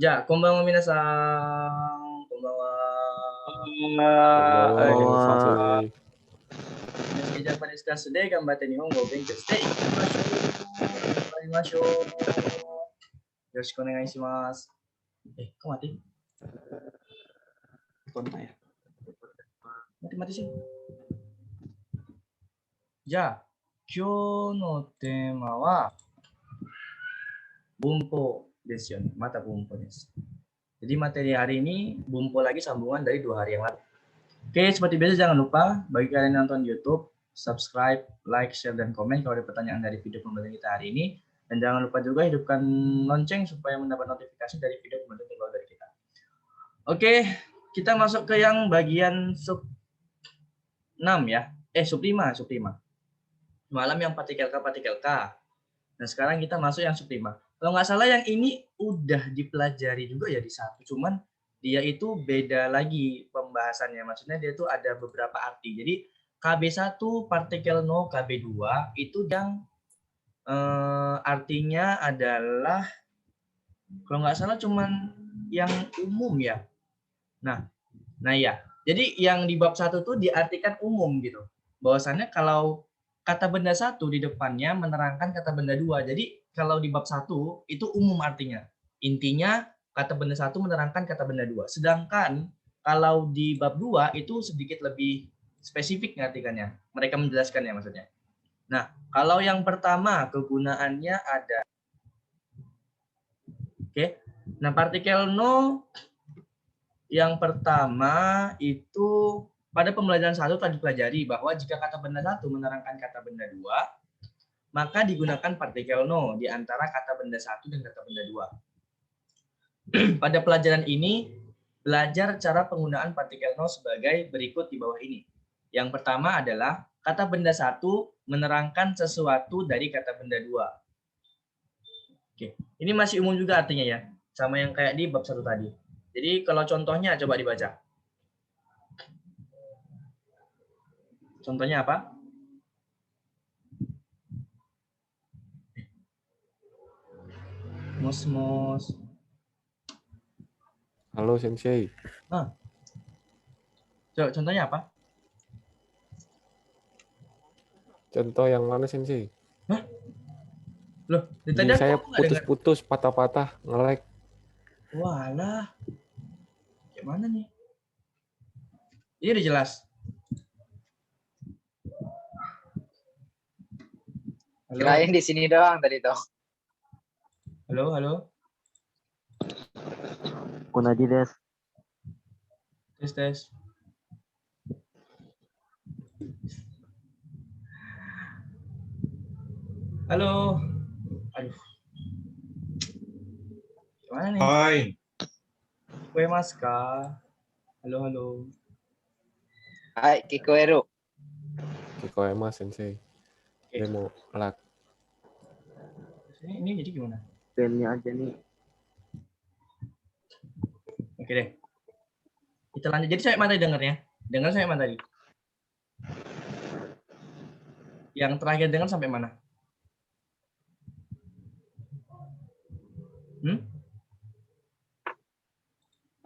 じゃあ、こんばんは、皆さん。こんばんは。こんばんは。皆さん、ジャパニーズクラスで頑張って日本語を勉強していきましょう。頑張りましょう。よろしくお願いします。kok mati? Mati sih. じゃあ、今日のテーマは文法ですよね。また文法です。Jadi materi hari ini bumpo lagi sambungan dari 2 hari yang lalu. Oke, seperti biasa jangan lupa bagi kalian yang nonton YouTube, subscribe, like, share, dan komen kalau ada pertanyaan dari video pembelajaran kita hari ini. Dan jangan lupa juga hidupkan lonceng supaya mendapat notifikasi dari video pembelajaran terbaru dari kita. Oke, kita masuk ke yang bagian sub 6 ya. Sub 5. Malam yang partikel K. Nah, sekarang kita masuk yang sub 5. Kalau nggak salah yang ini udah dipelajari juga ya di satu, cuman dia itu beda lagi pembahasannya. Maksudnya dia itu ada beberapa arti. Jadi KB1 partikel no, KB2 itu yang artinya adalah kalau nggak salah cuman yang umum ya. Nah ya. Jadi yang di bab 1 tuh diartikan umum gitu. Bahwasannya kalau kata benda satu di depannya menerangkan kata benda dua. Jadi kalau di bab 1 itu umum artinya. Intinya kata benda satu menerangkan kata benda dua. Sedangkan kalau di bab 2 itu sedikit lebih spesifik ngartikannya. Mereka menjelaskannya maksudnya. Nah, kalau yang pertama kegunaannya ada. Oke. Nah, partikel no yang pertama itu pada pembelajaran 1 tadi pelajari bahwa jika kata benda satu menerangkan kata benda dua, maka digunakan partikel no di antara kata benda satu dan kata benda dua. Pada pelajaran ini, belajar cara penggunaan partikel no sebagai berikut di bawah ini. Yang pertama adalah kata benda satu menerangkan sesuatu dari kata benda dua. Oke, ini masih umum juga artinya ya, sama yang kayak di bab 1 tadi. Jadi kalau contohnya coba dibaca. Contohnya apa? Mos. Halo Sensei. Contohnya apa? Contoh yang mana Sensei? Hah? Loh, tadi Ini aku saya nggak dengar. putus-putus, patah-patah, nge-lag. Walah. Gimana nih? Ini udah jelas. Halo. Kirain di sini doang tadi toh. Halo. Kunaji des. Tes. Halo. Aduh. Gimana nih? Hai. Kue Mas Kak. Halo. Hai, Kikoero. Kikoema Sensei. Dia mau lag. Ini jadi gimana? Pennya aja nih. Oke deh. Kita lanjut. Jadi saya mana dengarnya? Dengar saya mana tadi? Yang terakhir dengar sampai mana?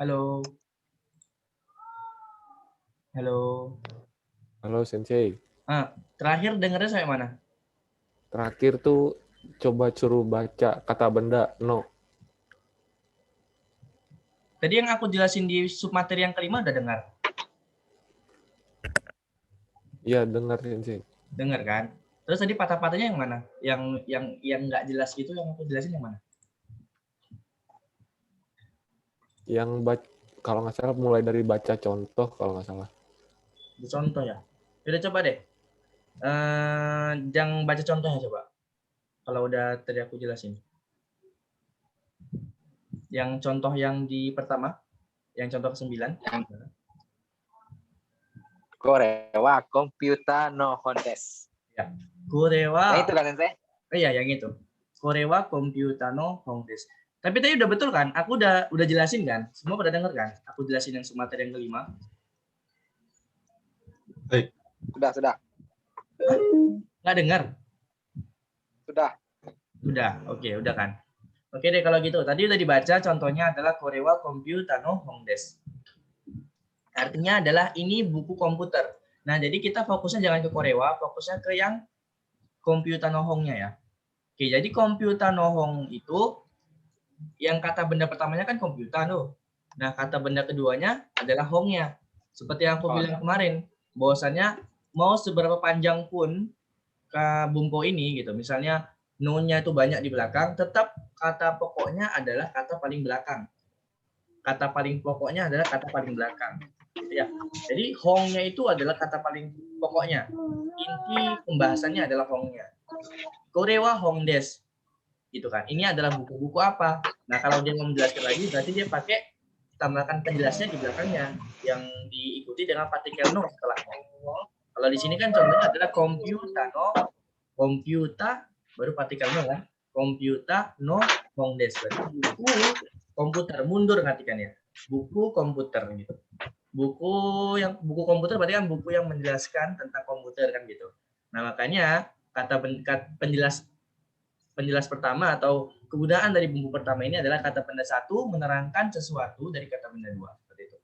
Halo. Halo Sensei. Terakhir dengarnya sampai mana? Terakhir tuh coba suruh baca kata benda no. Tadi yang aku jelasin di submateri yang kelima udah dengar? Iya, dengar Sensei. Dengar kan? Terus tadi patah-patahnya yang mana? Yang nggak jelas gitu yang aku jelasin yang mana? Yang kalau nggak salah mulai dari baca contoh kalau nggak salah. Contoh ya. Udah coba deh. Jangan baca contohnya coba. Kalau udah tadi aku jelasin. Yang contoh yang di pertama, yang contoh ke-9. Korewa komputer no hondes. Ya. Korewa. Nah, itu kan Sensei? Iya, yang itu. Korewa komputer no hondes. Tapi tadi udah betul kan? Aku udah jelasin kan? Semua pada denger kan? Aku jelasin yang submateri yang kelima. Baik. Sudah. Nggak dengar? Sudah. Udah, oke, udah kan. Oke deh kalau gitu. Tadi udah dibaca contohnya adalah Korewa Komputa no Hongdes. Artinya adalah ini buku komputer. Nah, jadi kita fokusnya jangan ke Korewa, fokusnya ke yang Komputa no Hongnya ya. Oke, jadi Komputa no Hong itu yang kata benda pertamanya kan komputer tuh. Nah, kata benda keduanya adalah Hongnya. Seperti yang aku bilang kemarin, bahwasannya mau seberapa panjang pun ke bumpo ini gitu. Misalnya no-nya itu banyak di belakang, tetap kata pokoknya adalah kata paling belakang. Kata paling pokoknya adalah kata paling belakang. Gitu ya. Jadi Hongnya itu adalah kata paling pokoknya. Inti pembahasannya adalah Hongnya. Korewa Hongdes. Gitu kan. Ini adalah buku-buku apa? Nah, kalau dia mau menjelaskan lagi, berarti dia pakai tambahkan penjelasnya di belakangnya yang diikuti dengan partikel no setelahnya. Kalau di sini kan contohnya adalah komputa baru partikel no kan. Komputa no Hongdes. Berarti buku komputer mundur ngartikannya. Buku komputer gitu. Buku komputer berarti kan buku yang menjelaskan tentang komputer kan gitu. Nah, makanya kata penjelas pertama atau kegunaan dari bumbu pertama ini adalah kata benda satu menerangkan sesuatu dari kata benda dua. Seperti itu.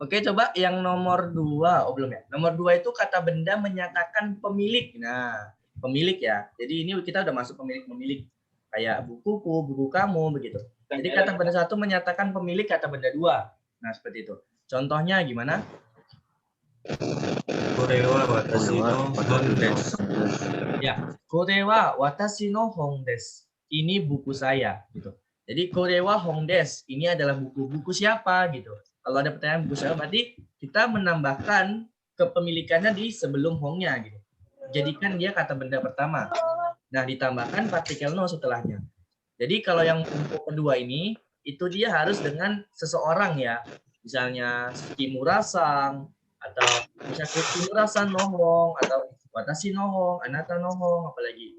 Oke, coba yang nomor 2. Oh, belum ya. Nomor 2 itu kata benda menyatakan pemilik. Nah, pemilik ya. Jadi ini kita udah masuk pemilik-pemilik. Kayak bukuku, buku kamu, begitu. Jadi kata benda satu menyatakan pemilik kata benda dua. Nah, seperti itu. Contohnya gimana? Korewa watashi no Hongdes. Ya, Korewa watashi no Hongdes. Ini buku saya gitu. Jadi Korewa Hongdes, ini adalah buku siapa gitu. Kalau ada pertanyaan buku siapa berarti kita menambahkan kepemilikannya di sebelum Hongnya gitu. Jadikan dia kata benda pertama. Nah, ditambahkan partikel no setelahnya. Jadi kalau yang buku kedua ini itu dia harus dengan seseorang ya. Misalnya Kimura-san atau misalnya Kimura-san no Hong atau watashi no Hong, anata no Hong, apalagi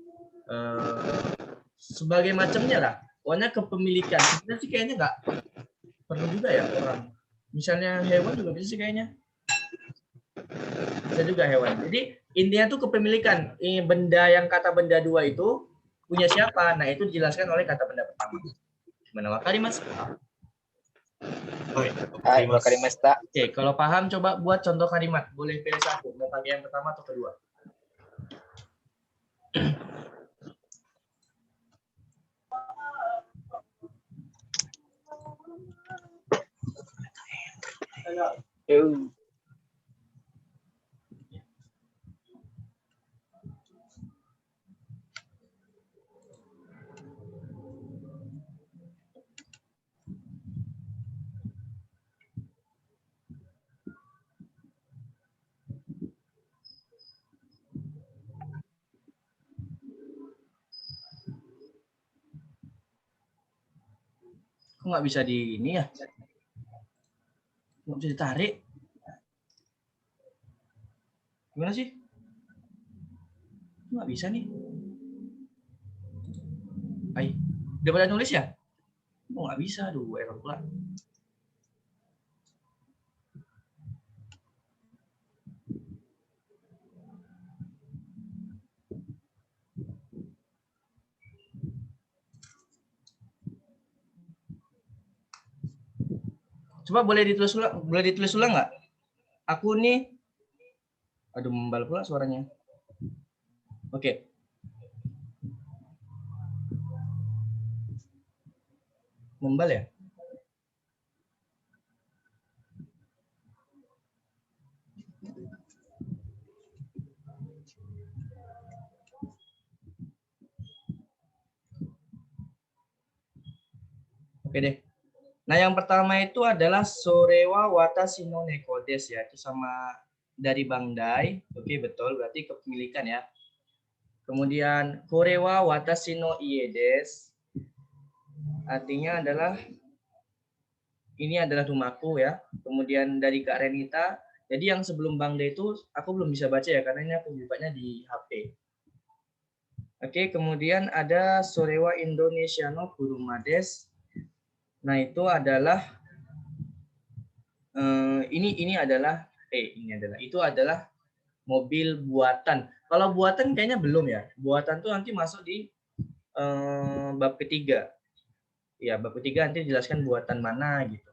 sebagai macamnya lah. Pokoknya kepemilikan. Sebenarnya sih kayaknya nggak perlu juga ya orang. Misalnya hewan juga bisa sih kayaknya. Bisa juga hewan. Jadi intinya tuh kepemilikan. Ini benda yang kata benda dua itu punya siapa? Nah, itu dijelaskan oleh kata benda pertama. Gimana wakari mas? Hai, wakarimashita. Oke, kalau paham coba buat contoh kalimat. Boleh pilih satu. Mau pakai yang pertama atau kedua? Kok nggak bisa di ini ya? Nggak bisa ditarik? Gimana sih? Nggak bisa nih. Ay, udah pada nulis ya? Kok nggak bisa? Aduh, error pula. Coba boleh ditulis ulang nggak? Aku nih, aduh membal pula suaranya. Oke. Membal ya? Oke deh. Nah, yang pertama itu adalah Sorewa Watashi no Neko desu ya. Itu sama dari Bang Dai. Oke, betul. Berarti kepemilikan ya. Kemudian Korewa Watashi no Ie desu. Artinya adalah ini adalah rumahku ya. Kemudian dari Kak Renita. Jadi yang sebelum Bang Dai itu aku belum bisa baca ya karena ini aku bukanya di HP. Oke, kemudian ada Sorewa Indonesia no Kuruma desu. Nah, itu adalah ini adalah itu adalah mobil buatan. Kalau buatan kayaknya belum ya. Buatan tuh nanti masuk di bab ketiga. Ya, bab ketiga nanti dijelaskan buatan mana gitu.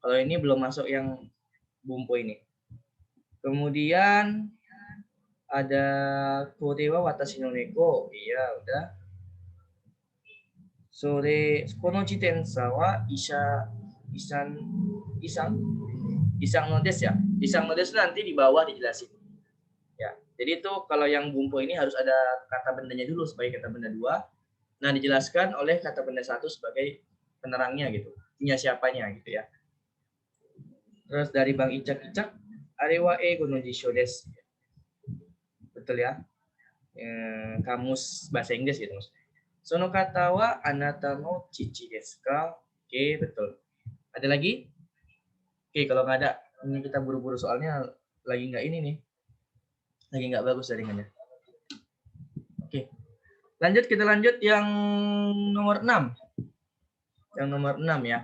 Kalau ini belum masuk yang bumpo ini. Kemudian ada korewa watashi no neko. Iya, udah. Sore kono jitensa wa isang no desu ya. Isang no desu nanti di bawah dijelasin. Ya. Jadi itu kalau yang bumpo ini harus ada kata bendanya dulu sebagai kata benda 2. Nah, dijelaskan oleh kata benda 1 sebagai penerangnya gitu. Punya siapanya gitu ya. Terus dari Bang Icak, arewa e gono jisho desu. Betul ya. Kamus bahasa Inggris gitu maksudnya. Sono kata wa anata no chichi desu ka? Oke, betul. Ada lagi? Oke, kalau nggak ada, ini kita buru-buru soalnya lagi nggak ini nih. Lagi nggak bagus jaringannya. Oke. Kita lanjut yang nomor 6. Yang nomor 6 ya.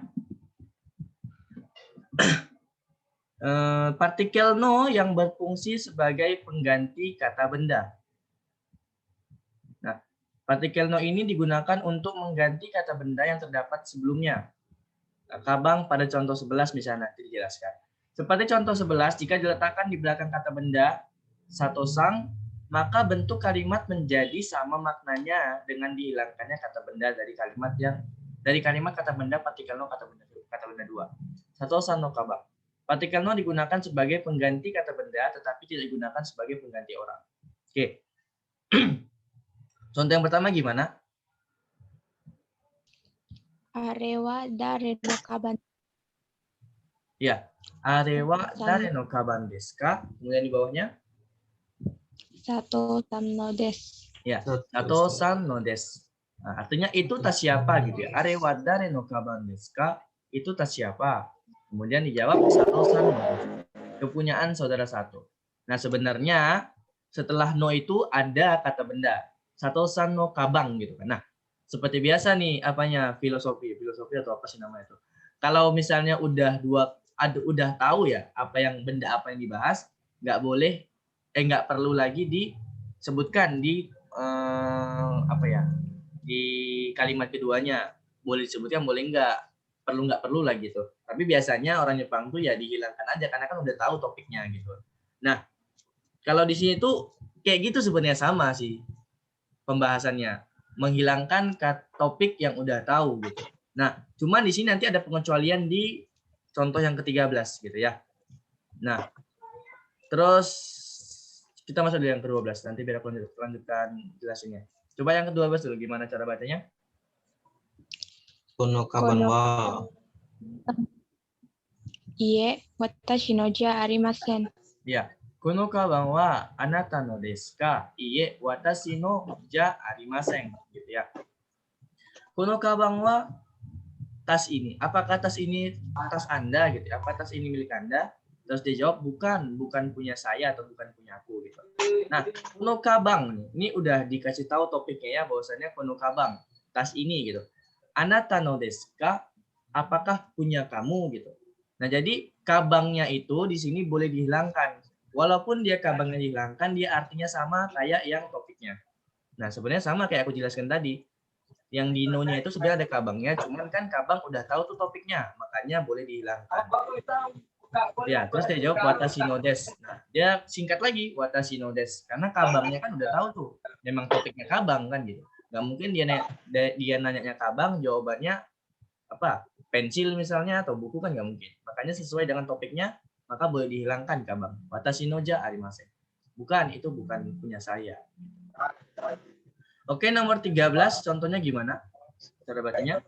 Partikel no yang berfungsi sebagai pengganti kata benda. Nah, partikel no ini digunakan untuk mengganti kata benda yang terdapat sebelumnya. Nah, kabang pada contoh 11 misalnya nanti dijelaskan. Seperti contoh 11, jika diletakkan di belakang kata benda satosang, maka bentuk kalimat menjadi sama maknanya dengan dihilangkannya kata benda dari kalimat kata benda partikel no kata benda 2. Satosang no kabang. Partikel no digunakan sebagai pengganti kata benda tetapi tidak digunakan sebagai pengganti orang. Oke. Contoh yang pertama gimana? Arewa dare no kaban. Ya. Arewa dare no kaban desu ka? Kemudian di bawahnya? Sato-san no desu. Ya, sato-san no desu. Nah, artinya itu tas siapa gitu ya. Arewa dare no kaban desu ka? Itu tas siapa? Kemudian dijawab sato-san no desu. Kepunyaan saudara satu. Nah, sebenarnya setelah no itu ada kata benda. Sato-san no kabang gitu kan. Nah, seperti biasa nih apanya filosofi atau apa sih namanya itu. Kalau misalnya udah tahu ya benda apa yang dibahas, nggak perlu lagi disebutkan di di kalimat keduanya. Boleh disebutkan, boleh nggak perlu lagi gitu. Tapi biasanya orang Jepang tuh ya dihilangkan aja karena kan udah tahu topiknya gitu. Nah, kalau di sini tuh kayak gitu sebenarnya sama sih pembahasannya, menghilangkan topik yang udah tahu gitu. Nah, cuman di sini nanti ada pengecualian di contoh yang ke-13 gitu ya. Nah, terus kita masuk di yang ke-12 nanti biar aku lanjutkan jelasinnya. Coba yang ke-12 dulu gimana cara bacanya? Kono kaban wa. Ie, watashi no ja arimasen. Ya. Kono kaban wa anata no desu ka? Iie, watashi no ja arimasen gitu ya. Kono kaban wa tas ini. Apakah tas ini tas Anda gitu? Apa tas ini milik Anda? Terus dia jawab bukan punya saya atau bukan punya aku gitu. Nah, kono kabang ini udah dikasih tahu topiknya ya bahwasannya kono kabang, tas ini gitu. Anata no desu ka? Apakah punya kamu gitu. Nah, jadi kabangnya itu di sini boleh dihilangkan. Walaupun dia kabangnya dihilangkan, dia artinya sama kayak yang topiknya. Nah, sebenarnya sama kayak aku jelaskan tadi. Yang di no-nya itu sebenarnya ada kabangnya, cuman kan kabang udah tahu tuh topiknya, makanya boleh dihilangkan. Ya, terus dia jawab watashi no desu. Nah, dia singkat lagi watashi no desu karena kabangnya kan udah tahu tuh. Memang topiknya kabang kan gitu. Nggak mungkin dia nanya kabang, jawabannya apa? Pensil misalnya atau buku kan nggak mungkin. Makanya sesuai dengan topiknya, maka boleh dihilangkan kabang. Watashi no ja arimasen. Bukan, itu bukan punya saya. Oke, nomor 13 contohnya gimana? Cara bacanya?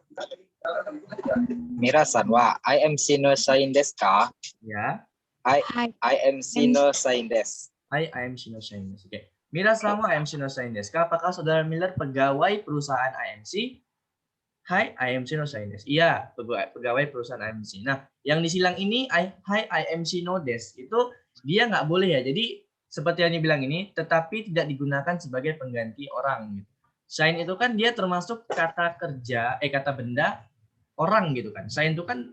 Mirasan wa IMC no shain desu ka? Ya. IMC no shain desu. I am Shino Shines. Oke. Minasan wa IMC no Shines. Apakah saudara Miller pegawai perusahaan IMC? Hai, IMC no Shines. Iya, pegawai perusahaan IMC. Nah, yang disilang ini Hai IMC no des itu dia nggak boleh ya. Jadi seperti yang dibilang ini, tetapi tidak digunakan sebagai pengganti orang. Gitu. Shine itu kan dia termasuk kata kerja, kata benda orang gitu kan. Shine itu kan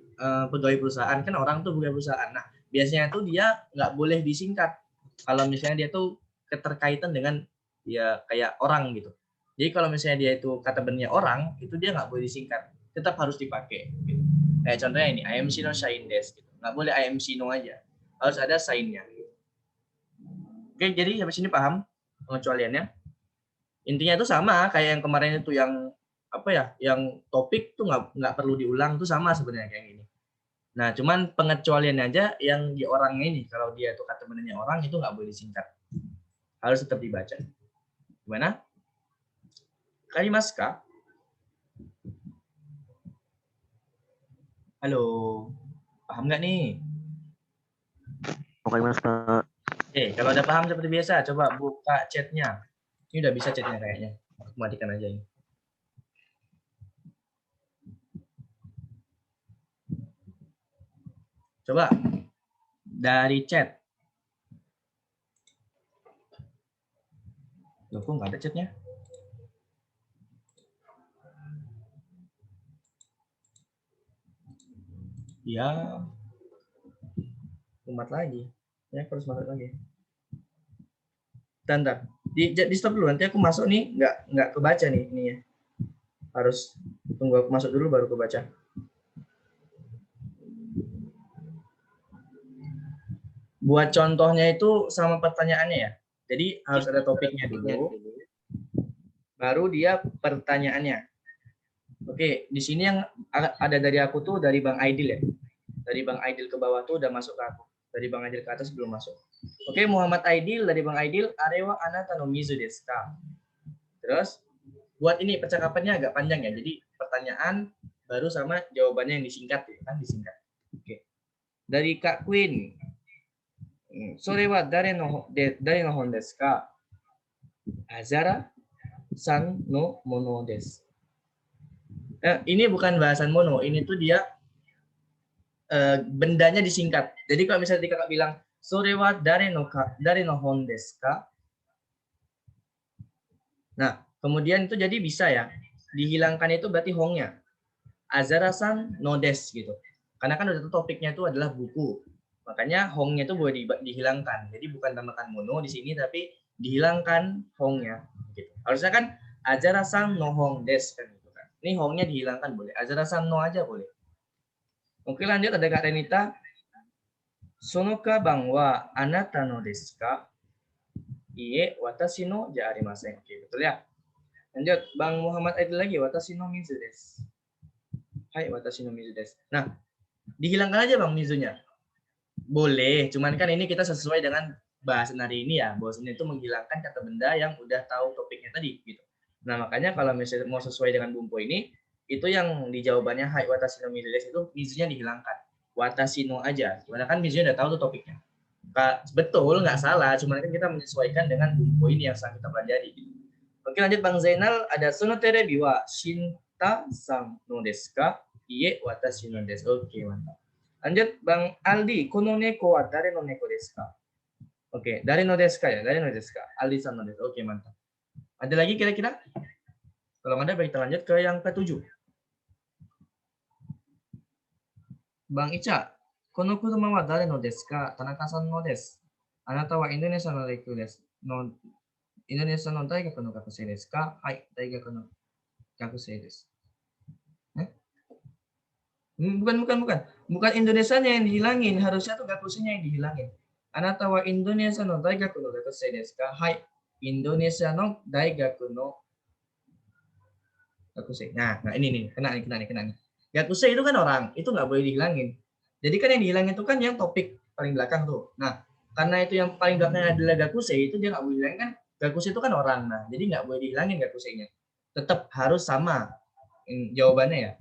pegawai perusahaan, kan orang tuh pegawai perusahaan. Nah, biasanya tuh dia nggak boleh disingkat. Kalau misalnya dia tuh keterkaitan dengan ya kayak orang gitu. Jadi kalau misalnya dia itu kata bendanya orang, itu dia nggak boleh disingkat, tetap harus dipakai. Gitu. Kayak contohnya ini, I am Shino Shine Desu. Gitu. Nggak boleh I am Shino aja, harus ada sign-nya. Gitu. Oke, jadi sampai sini paham pengecualiannya. Intinya itu sama kayak yang kemarin itu yang apa ya, yang topik tuh nggak perlu diulang, tuh sama sebenarnya kayak gini. Nah, cuman pengecualiannya aja yang di orangnya ini, kalau dia itu kata bendanya orang itu nggak boleh disingkat, harus tetap dibaca. Gimana? Kalimas ka? Halo, paham nggak nih? Oke mas Kak. Kalau ada paham seperti biasa, coba buka chatnya. Ini udah bisa chatnya kayaknya. Aku matikan aja ini. Coba dari chat. Loh, kok nggak ada chatnya? Ya, umat lagi. Ya, harus masuk lagi. Bentar. Di stop dulu, nanti aku masuk nih, nggak kebaca nih ini ya. Harus tunggu aku masuk dulu baru kebaca. Buat contohnya itu sama pertanyaannya ya. Jadi harus ada topiknya dulu, baru dia pertanyaannya. Oke, di sini yang ada dari aku tuh dari Bang Aidil ya. Dari Bang Aidil ke bawah tuh udah masuk ke aku. Dari Bang Aidil ke atas belum masuk. Oke, Muhammad Aidil dari Bang Aidil, arewa anata no mizu desu ka? Terus buat ini percakapannya agak panjang ya. Jadi pertanyaan baru sama jawabannya yang disingkat ya, kan disingkat. Oke. Dari Kak Queen. Sore wa dare no hon desu ka? Azara san no mono desu. Ini bukan bahasan mono, ini tuh dia bendanya disingkat. Jadi kalau misalnya kakak bilang sore wa dare no hon desu ka? Nah, kemudian itu jadi bisa ya. Dihilangkan itu berarti hongnya. Azara-san no desu gitu. Karena kan udah topiknya itu adalah buku. Makanya hongnya itu boleh dihilangkan. Jadi bukan tambahkan mono di sini tapi dihilangkan hongnya gitu. Harusnya kan azara-san no hong desu kan gitu kan. Ini hongnya dihilangkan boleh. Azara-san no aja boleh. Oke, lanjut ada Kak Renita. Sono kabang wa anata no desu ka? Iye, watashi no ja arimasen. Oke, betul ya. Lanjut, Bang Muhammad Aidil lagi. Watashi no mizu desu. Hai, watashi no mizu desu. Nah, dihilangkan aja Bang mizunya. Boleh, cuman kan ini kita sesuai dengan bahasan hari ini ya. Bahwasannya itu menghilangkan kata benda yang udah tahu topiknya tadi gitu. Nah, makanya kalau misalnya mau sesuai dengan bumpo ini, itu yang di jawabannya hai watashi no mizu desu itu mizunya dihilangkan. Watashi no aja. Karena kan mizunya udah tahu tuh topiknya. Betul, nggak salah. Cuman kan kita menyesuaikan dengan bumpo ini yang sedang kita pelajari. Gitu. Oke, lanjut Bang Zainal. Ada sono terebi wa shinta san no desu ka? Iye, watashi no desu. Oke, mantap. Lanjut Bang Aldi. Kono neko wa dare no neko desu ka? Oke, dare no desu ka ya? Dare no desu ka? Aldi san no desu. Oke, mantap. Ada lagi kira-kira? Kalau ada, baik kita lanjut ke yang ke-7. Bang Ica. Kono kuruma wa dare no desu ka? Tanaka-san no desu. Anata wa Indonesia no reikyū desu. Indonesia no daigaku no gakusei desu ka? Hai, daigaku no gakusei desu. Bukan Indonesianya yang dihilangin, harusnya tuh gakuseinya yang dihilangin. Anata wa Indonesia no daigaku no gakusei desu ka? Hai, Indonesia no daigaku no gakusei. Nah, ini nih, kena nih. Gakusei itu kan orang, itu nggak boleh dihilangin. Jadi kan yang dihilangin itu kan yang topik paling belakang tuh. Nah, karena itu yang paling belakang adalah gakusei, itu dia nggak boleh dihilangin kan. Gakusei itu kan orang, nah jadi nggak boleh dihilangin gakuseinya. Tetap harus sama jawabannya ya.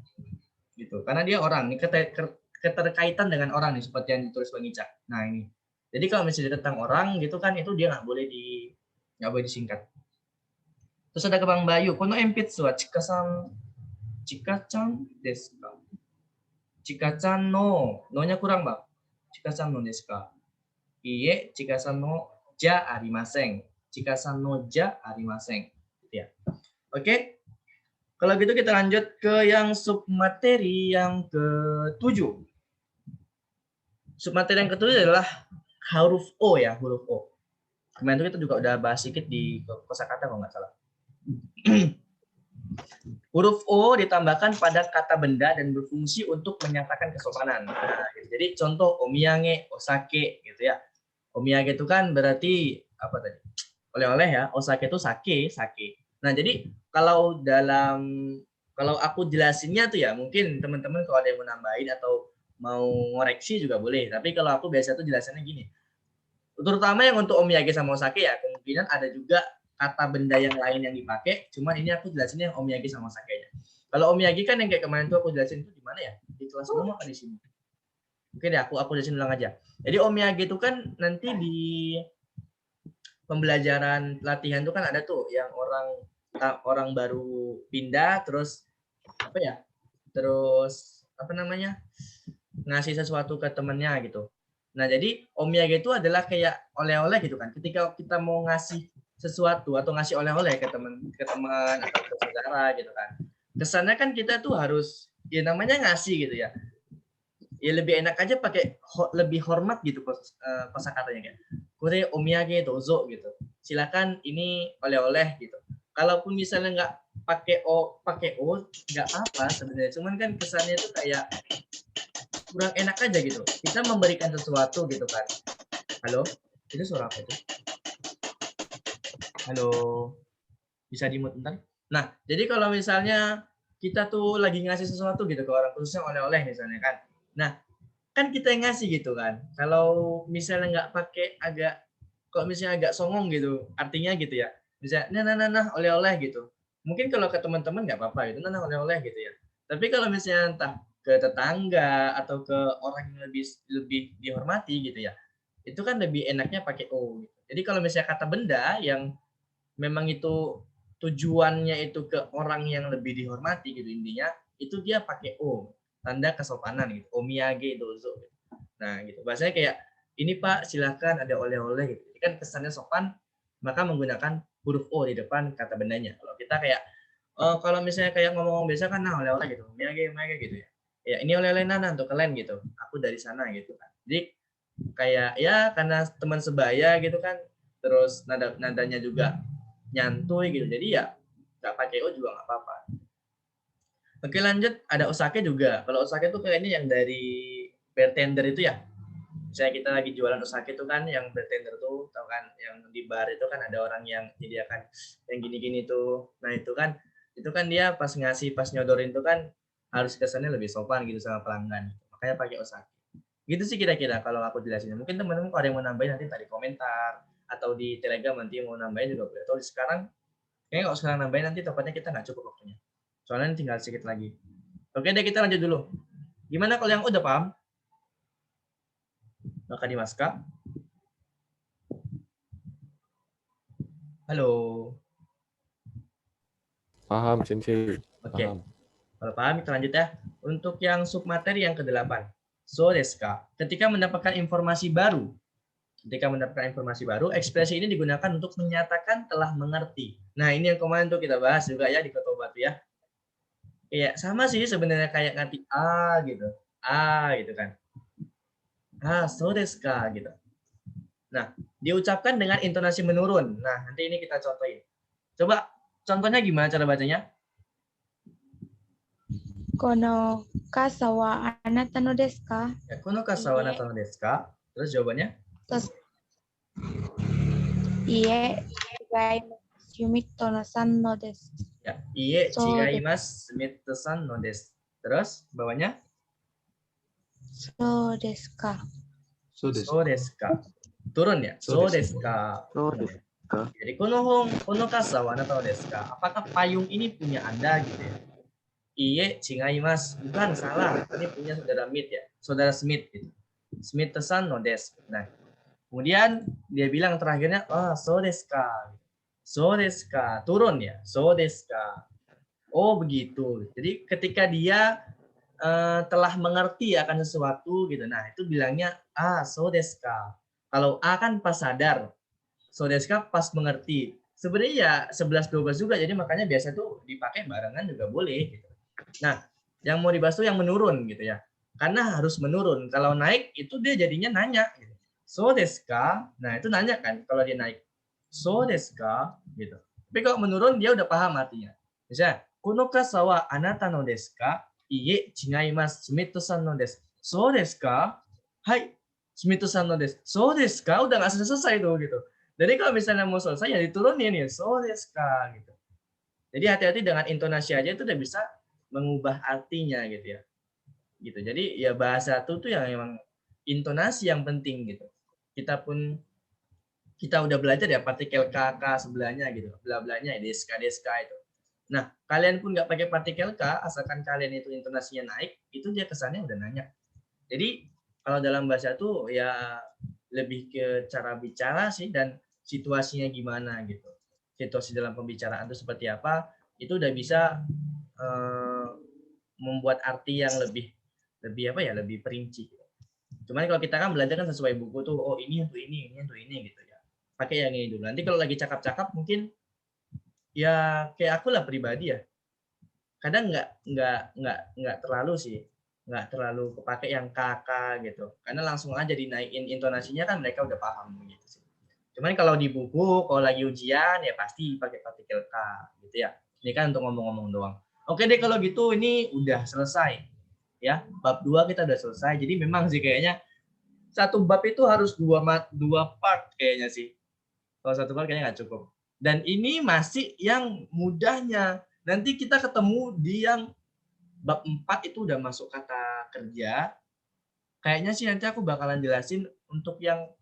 Gitu. Karena dia orang, ini keterkaitan dengan orang nih seperti yang ditulis Bang Ica. Nah ini. Jadi kalau misalnya tentang orang gitu kan itu dia nggak boleh disingkat. Terus ada ke Bang Bayu, kono empitsu wa chika-chan desu ka? Chika-chan no, no-nya kurang Bang. Chika-chan no desu ka? Iye, chika-san no ja arimasen. Chika-san no ja arimasen. Ya. Oke. Kalau gitu kita lanjut ke yang submateri yang ke-7. Submateri yang ke-7 adalah huruf O ya, huruf O. Kemarin itu kita juga udah bahas sedikit di kosakata kalau nggak salah. Huruf O ditambahkan pada kata benda dan berfungsi untuk menyatakan kesopanan. Nah, jadi contoh omiyage, osake gitu ya. Omiyage itu kan berarti apa tadi? Oleh-oleh ya. Osake itu sake. Nah, jadi kalau aku jelasinnya tuh ya, mungkin teman-teman kalau ada yang mau nambahin atau mau ngoreksi juga boleh. Tapi kalau aku biasa tuh jelasannya gini. Terutama yang untuk omiyage sama osake ya, kemungkinan ada juga kata benda yang lain yang dipakai, cuman ini aku jelasinnya yang omiyage sama osake-nya. Kalau omiyage kan yang kayak kemarin tuh aku jelasin itu di mana ya? Di kelas umum apa di sini? Oke deh, aku jelasin ulang aja. Jadi omiyage itu kan nanti di pembelajaran latihan itu kan ada tuh yang orang baru pindah terus apa ya? Terus apa namanya? Ngasih sesuatu ke temennya gitu. Nah, jadi omiyage itu adalah kayak oleh-oleh gitu kan. Ketika kita mau ngasih sesuatu atau ngasih oleh-oleh ke teman atau ke saudara gitu kan. Kesannya kan kita tuh harus ya namanya ngasih gitu ya. Ya lebih enak aja pakai lebih hormat gitu kosakatanya kayak kore omiyage dozo gitu. Silakan ini oleh-oleh gitu. Kalaupun misalnya nggak pakai o nggak apa sebenarnya. Cuman kan kesannya tuh kayak kurang enak aja gitu. Kita memberikan sesuatu gitu kan. Halo? Itu suara apa itu? Halo? Bisa di-mute bentar? Nah, jadi kalau misalnya kita tuh lagi ngasih sesuatu gitu ke orang, khususnya oleh-oleh misalnya kan. Nah, kan kita yang ngasih gitu kan. Kalau misalnya nggak pakai kalau misalnya agak songong gitu, artinya gitu ya. Misalnya, nah, oleh-oleh gitu. Mungkin kalau ke teman-teman nggak apa-apa gitu, nah, oleh-oleh gitu ya. Tapi kalau misalnya entah ke tetangga atau ke orang yang lebih dihormati gitu ya, itu kan lebih enaknya pakai O. Gitu. Jadi kalau misalnya kata benda yang memang itu tujuannya itu ke orang yang lebih dihormati gitu intinya, itu dia pakai O, tanda kesopanan gitu. Omiyage dozo. Gitu. Nah, gitu. Bahasanya kayak ini Pak, silakan ada oleh-oleh gitu. Jadi kan kesannya sopan, maka menggunakan huruf O di depan kata bendanya. Kalau kita kayak kalau misalnya kayak ngomong biasa kan nah oleh-oleh gitu. Omiyage gitu ya. Ya, ini oleh-oleh Nana untuk kalian gitu. Aku dari sana gitu kan. Jadi kayak ya karena teman sebaya gitu kan, terus nadanya juga nyantuy gitu. Jadi ya nggak pakai O juga nggak apa-apa. Oke lanjut, ada osake juga. Kalau osake itu kayaknya yang dari bartender itu ya. Misalnya kita lagi jualan osake itu kan yang bartender tuh, tau kan yang di bar itu kan ada orang yang menyediakan yang gini-gini tuh. Nah itu kan dia pas ngasih, pas nyodorin tuh kan harus kesannya lebih sopan gitu sama pelanggan. Makanya pakai osake. Gitu sih kira-kira kalau aku jelasin. Mungkin teman-teman kalau ada yang mau nambahin nanti tadi komentar atau di Telegram nanti mau nambahin juga boleh. Atau sekarang kayaknya kalau sekarang nambahin nanti takutnya kita nggak cukup waktunya. Soalnya tinggal sedikit lagi. Oke deh kita lanjut dulu. Gimana kalau yang udah paham? Maka Dimaska. Halo. Paham, Sensei. Oke. Paham. Kalau paham kita lanjut ya. Untuk yang submateri yang ke-8. So desu ka. Ketika mendapatkan informasi baru, ekspresi ini digunakan untuk menyatakan telah mengerti. Nah, ini yang kemarin tuh kita bahas juga ya di Kotoba tuh ya. Iya, sama sih sebenarnya kayak ngerti gitu kan. So desu ka gitu. Nah, diucapkan dengan intonasi menurun. Nah, nanti ini kita contohin. Coba contohnya gimana cara bacanya? Kono kasa wa anata no desu ka? Ya, kono kasa wa anata no desu ka? Terus jawabannya? Terus Iye chigaimasu Sumito no san no desu. Ya, iye chigaimasu Sumito san no desu. Terus bawahnya? So desu ka? So desu ka. Turun ya? So desu ka. Jadi kono kasa wa anata no desu ka? Apakah payung ini punya Anda gitu ya? Iye chigaimasu. Bukan, salah. Ini punya saudara Smith ya. Saudara Smith gitu. Smith-san no desu. Nah, kemudian dia bilang terakhirnya, so desu ka. So desu ka. Turun ya. So desu ka. Oh, begitu. Jadi ketika dia telah mengerti akan sesuatu gitu. Nah, itu bilangnya so desu ka. Kalau A kan pas sadar. So desu ka pas mengerti. Sebenarnya ya 11-12 juga. Jadi makanya biasa tuh dipakai barengan juga boleh gitu. Nah, yang mau dibahas tuh yang menurun gitu ya. Karena harus menurun. Kalau naik itu dia jadinya nanya gitu. So desu ka? Nah, itu nanya kan kalau dia naik. So desu ka? Gitu. Tapi kalau menurun dia udah paham artinya. Misalnya, kono kasa wa anata no desu ka? Iye, chigaimasu. Sumito-san no desu. So desu ka? Hai, Sumito-san no desu. So desu ka? Udah nggak selesai tuh gitu. Jadi kalau misalnya mau selesai ya diturunin ya. So desu ka? Gitu. Jadi hati-hati dengan intonasi aja itu udah bisa mengubah artinya gitu ya. Gitu. Jadi ya bahasa itu tuh yang memang intonasi yang penting gitu. Kita udah belajar ya partikel k sebelahnya gitu. Bla-blanya ya deska itu. Nah, kalian pun nggak pakai partikel k asalkan kalian itu intonasinya naik, itu dia kesannya udah nanya. Jadi kalau dalam bahasa tuh ya lebih ke cara bicara sih dan situasinya gimana gitu. Situasi dalam pembicaraan itu seperti apa, itu udah bisa membuat arti yang lebih lebih perinci. Cuman kalau kita kan belajar kan sesuai buku tuh, oh ini untuk ini untuk ini gitu ya. Pakai yang ini dulu. Nanti kalau lagi cakap-cakap mungkin ya kayak aku lah pribadi ya. Kadang nggak terlalu sih, nggak terlalu kepake yang kakak gitu. Karena langsung aja dinaikin intonasinya kan mereka udah paham gitu sih. Cuman kalau di buku, kalau lagi ujian ya pasti pakai partikel K gitu ya. Ini kan untuk ngomong-ngomong doang. Oke deh kalau gitu ini udah selesai. Ya, bab 2 kita udah selesai. Jadi memang sih kayaknya satu bab itu harus dua part kayaknya sih. Kalau satu part kayaknya nggak cukup. Dan ini masih yang mudahnya. Nanti kita ketemu di yang bab 4 itu udah masuk kata kerja. Kayaknya sih nanti aku bakalan jelasin untuk yang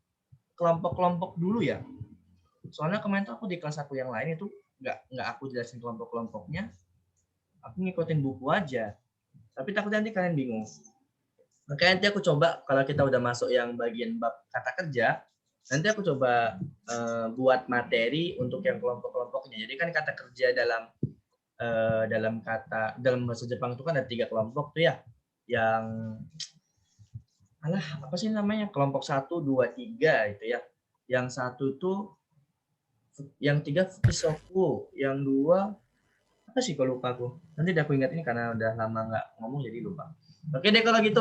kelompok-kelompok dulu ya. Soalnya kemarin tuh aku di kelas aku yang lain itu nggak aku jelasin kelompok-kelompoknya. Aku ngikutin buku aja. Tapi takutnya nanti kalian bingung. Makanya nanti aku coba kalau kita udah masuk yang bagian bab kata kerja, nanti aku coba buat materi untuk yang kelompok-kelompoknya. Jadi kan kata kerja dalam bahasa Jepang itu kan ada 3 kelompok tuh ya. Yang apa sih namanya? Kelompok 1, 2, 3 itu ya. Yang 1 tuh yang 3 Fukisoku, yang 2 apa sih kalau lupa aku. Nanti aku ingat ini karena udah lama nggak ngomong jadi lupa. Oke deh kalau gitu.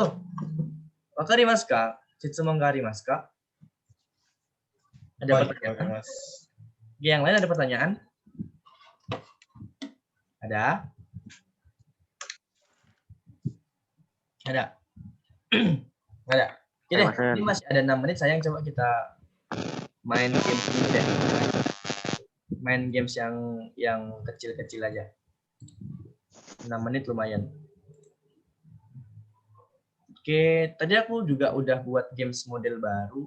Wakarimasu ka? Shitsumon ga arimasu ka? Ada pertanyaan? Yang lain ada pertanyaan? Ada? Ada? Ada? Oke deh, ini masih ada 6 menit sayang, coba kita main game dulu deh. Main games yang kecil-kecil aja. 6 menit lumayan. Oke, tadi aku juga udah buat games model baru.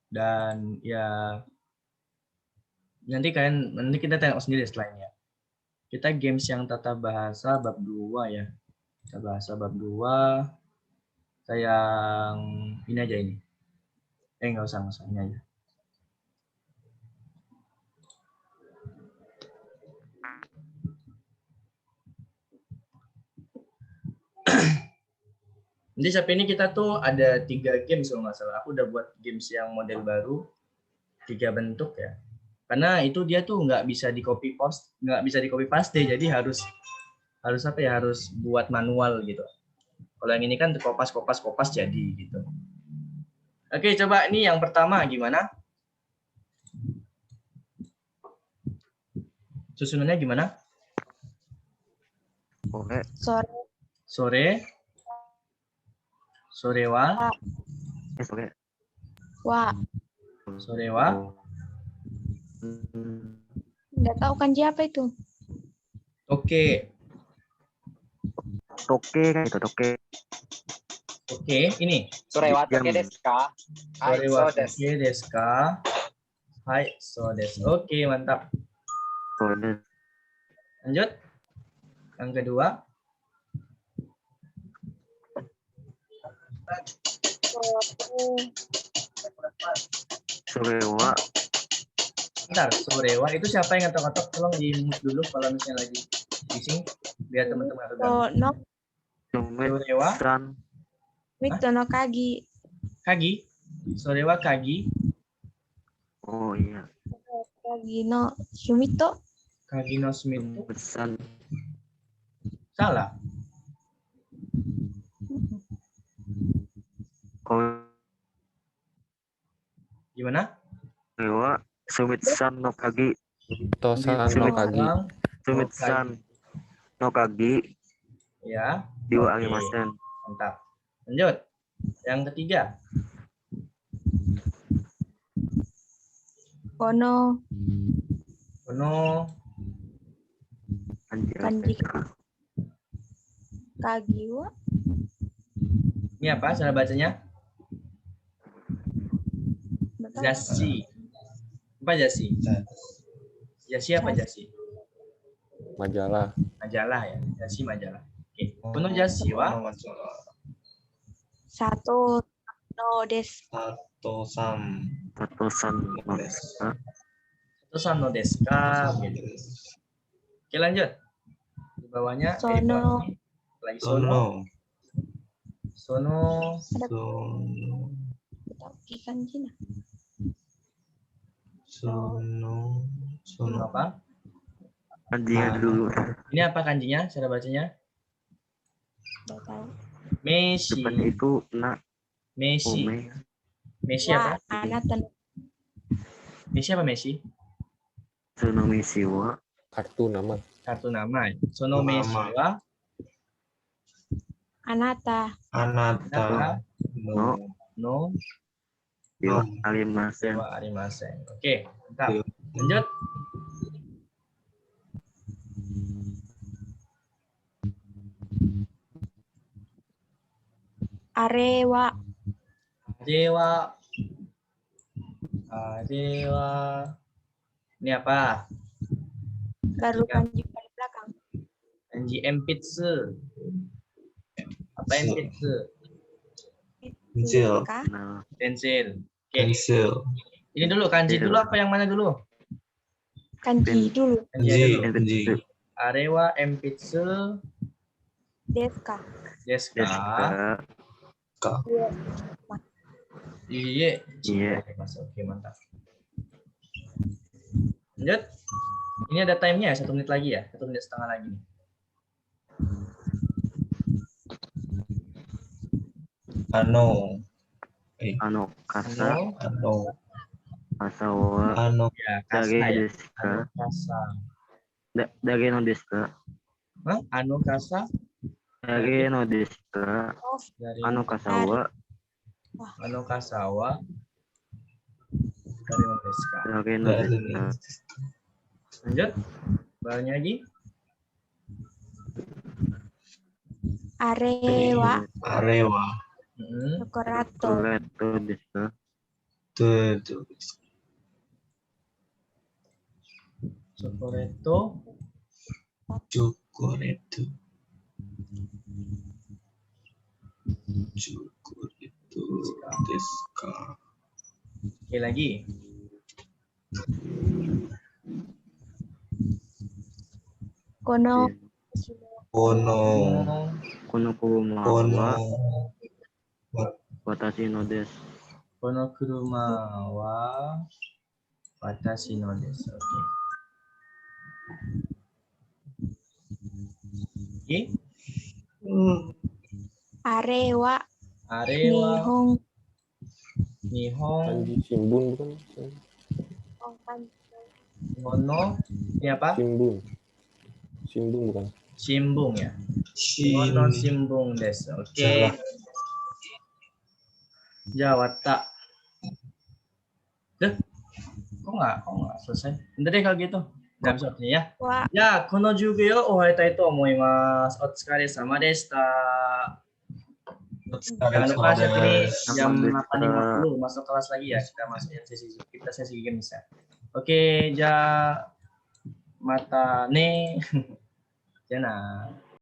Dan ya nanti kita tengok sendiri selainnya. Kita games yang tata bahasa bab 2 ya. Tata bahasa bab 2. Yang ini aja ini. Nggak usah ini aja. Nanti sampai ini kita tuh ada 3 games kalau nggak salah. Aku udah buat games yang model baru 3 bentuk ya. Karena itu dia tuh nggak bisa di copy paste, jadi harus buat manual gitu. Kalau yang ini kan kopas jadi gitu. Oke, coba ini yang pertama gimana? Susunannya gimana? Sore. Sore wa. Sore wa. Nggak tahu kanji apa itu. Oke. Toke kan itu toke. Oke, ini. Sore wa toke desu ka? Sore wa toke desu ka? Hai, so desu. Oke, mantap. Lanjut. Yang kedua. Sorewa. Bentar, Sorewa itu siapa yang ngetok-ngetok? Tolong di-mute dulu kalau misalnya lagi bising biar teman-teman no. Sorewa. Mito no Kagi. Kagi. Sorewa Kagi. Oh iya. Kagi no Sumito. Kagi no Sumito. Pesan. Salah. Gimana? Sorewa Sumitsan no Kagi. Tosan no kagi. Sang Sumitsan no kagi ya. diwa Oke, arimasen. mantap. Lanjut. Yang ketiga. Kono Kono kanji kagi wa ini apa cara bacanya? betul. Jasi. Apa jasi? Jasi apa jasi? Majalah. Majalah ya. Jasi majalah. Oke. Kono jasi wa Satu no desu. Satosan Satosan no desu ka. Tosan no desu ka? Gitu. Oke, lanjut. Di bawahnya Sono. lagi sono. Sono Sono Sono Betul kanji na. Sono sono apa? Kanjinya dulu. Ini apa kanjinya? Cara bacanya? Tidak tahu. Meshi. Depan itu na Meshi. ome. Meshi Wa apa? anata no Meshi apa Meshi? Tsunomisi wa Kartu nama. Kartu nama. Sono Nama. meshi wa anata Anata naka no no diwa arimasen. dewa arimasen. Oke, mantap. Dewa. Lanjut. arewa Dewa. Dewa. Ini apa? baru kanji pada belakang. Kanji empitsu. Apa empitsu? Pensil. Kah? Nah, Pensil. Oke. Pensil. Ini dulu kanji dulu apa yang mana dulu? Kanji dulu. Kanji dulu. Kanji. Arewa empitsu Desu ka. desu desu ka? ka. Iya. Iya. Oke, mantap. Lanjut. Ini ada time-nya ya, 1 menit lagi ya, 1 menit setengah lagi. Ano. Ano kasa Ano, kasa wa Ano. ya, dage kasa ya. desu ka. Ano kasa. Dage no desu ka. Hah? Ano kasa? Dage no desu ka. Dari Ano kasa wa ano kasawa. Dari Meska. dage no desu ka. Lanjut. Barunya lagi. Arewa Arewa. Korato. Koreto desu ka. Tuh. Chocoreto. Chocoreto. Chocoreto. Deska. Oke, lagi. Kono Kono. Kono kuruma Kono. wa watashi no desu. Kono kuruma wa watashi no desu. Oke. Oke. Arewa Arewa. Nihon. Kanji Shimbun bukan? Kono. Ini apa? Shimbun. Shimbun bukan? Shimbung ya. Shin. Kono shimbung desu. Oke. Salah. Jawata. Deh. Kok nggak selesai? Bentar deh kalau gitu. Nggak bisa artinya ya. wa Ya, kono jugyo ohaitai to omoimasu. Otsukaresama sama deshita. Jangan lupa saat ini jam 8.50 masuk kelas lagi ya. Kita masuk sesi games ya. Oke, ja mata ne. Jana.